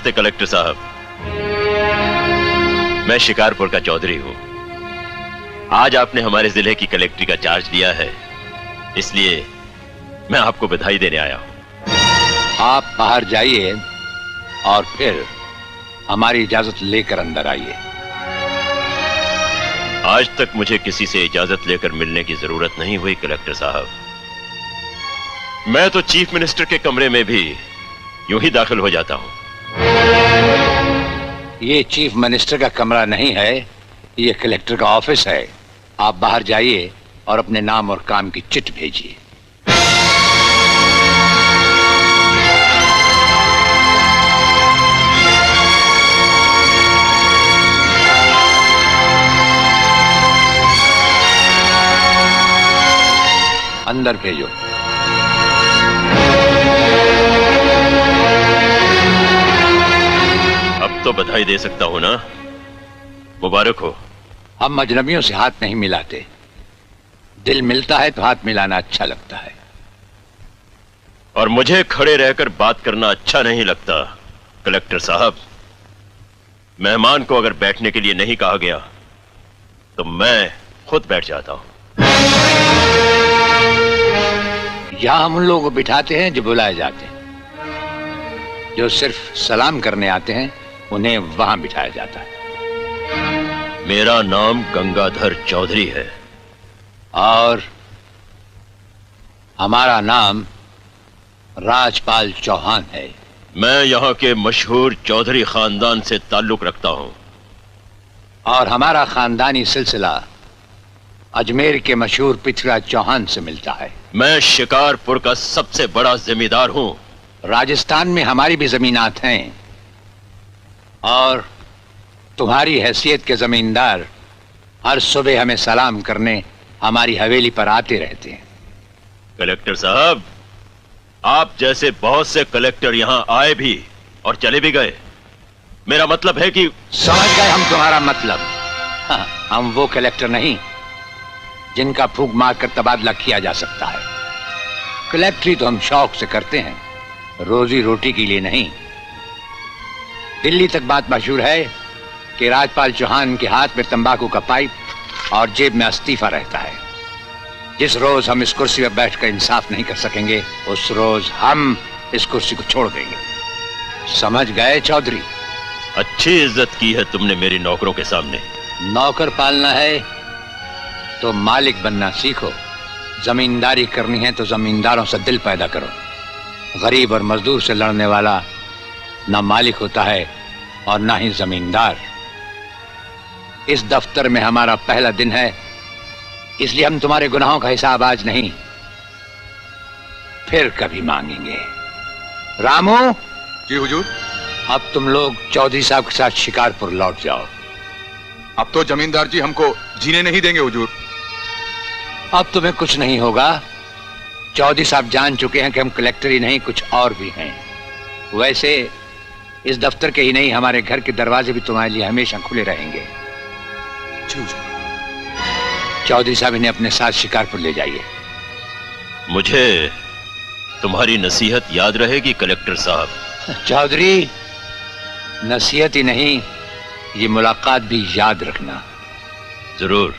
नमस्ते कलेक्टर साहब, मैं शिकारपुर का चौधरी हूं। आज आपने हमारे जिले की कलेक्ट्री का चार्ज लिया है, इसलिए मैं आपको बधाई देने आया हूं। आप बाहर जाइए और फिर हमारी इजाजत लेकर अंदर आइए। आज तक मुझे किसी से इजाजत लेकर मिलने की जरूरत नहीं हुई कलेक्टर साहब। मैं तो चीफ मिनिस्टर के कमरे में भी यूं ही दाखिल हो जाता हूं। ये चीफ मिनिस्टर का कमरा नहीं है, ये कलेक्टर का ऑफिस है। आप बाहर जाइए और अपने नाम और काम की चिट भेजिए। अंदर भेजो। अब तो बधाई दे सकता हूं ना? मुबारक हो। हम अजनबियों से हाथ नहीं मिलाते। दिल मिलता है तो हाथ मिलाना अच्छा लगता है। और मुझे खड़े रहकर बात करना अच्छा नहीं लगता कलेक्टर साहब। मेहमान को अगर बैठने के लिए नहीं कहा गया तो मैं खुद बैठ जाता हूं। यहां हम उन लोगों को बिठाते हैं जो बुलाए जाते हैं। जो सिर्फ सलाम करने आते हैं उन्हें वहां बिठाया जाता है। मेरा नाम गंगाधर चौधरी है। और हमारा नाम राजपाल चौहान है। मैं यहाँ के मशहूर चौधरी खानदान से ताल्लुक रखता हूँ। और हमारा खानदानी सिलसिला अजमेर के मशहूर पृथ्वीराज चौहान से मिलता है। मैं शिकारपुर का सबसे बड़ा जमींदार हूँ। राजस्थान में हमारी भी जमीनात हैं और तुम्हारी हैसियत के जमींदार हर सुबह हमें सलाम करने हमारी हवेली पर आते रहते हैं। कलेक्टर साहब, आप जैसे बहुत से कलेक्टर यहाँ आए भी और चले भी गए। मेरा मतलब है कि समझ गए हम तुम्हारा मतलब। हाँ, हम वो कलेक्टर नहीं जिनका फूंक मारकर तबादला किया जा सकता है। कलेक्टरी तो हम शौक से करते हैं, रोजी रोटी के लिए नहीं। दिल्ली तक बात मशहूर है कि राजपाल चौहान के हाथ में तंबाकू का पाइप और जेब में इस्तीफा रहता है। जिस रोज हम इस कुर्सी पर बैठकर इंसाफ नहीं कर सकेंगे उस रोज हम इस कुर्सी को छोड़ देंगे। समझ गए चौधरी? अच्छी इज्जत की है तुमने मेरी नौकरों के सामने। नौकर पालना है तो मालिक बनना सीखो। जमींदारी करनी है तो जमींदारों से दिल पैदा करो। गरीब और मजदूर से लड़ने वाला ना मालिक होता है और ना ही जमींदार। इस दफ्तर में हमारा पहला दिन है, इसलिए हम तुम्हारे गुनाहों का हिसाब आज नहीं फिर कभी मांगेंगे। रामू। जी हुजूर। अब तुम लोग चौधरी साहब के साथ शिकारपुर लौट जाओ। अब तो जमींदार जी हमको जीने नहीं देंगे हुजूर। अब तुम्हें कुछ नहीं होगा। चौधरी साहब जान चुके हैं कि हम कलेक्टर ही नहीं कुछ और भी हैं। वैसे इस दफ्तर के ही नहीं हमारे घर के दरवाजे भी तुम्हारे लिए हमेशा खुले रहेंगे। चौधरी साहब इन्हें अपने साथ शिकारपुर ले जाइए। मुझे तुम्हारी नसीहत याद रहेगी कलेक्टर साहब। चौधरी, नसीहत ही नहीं ये मुलाकात भी याद रखना। जरूर।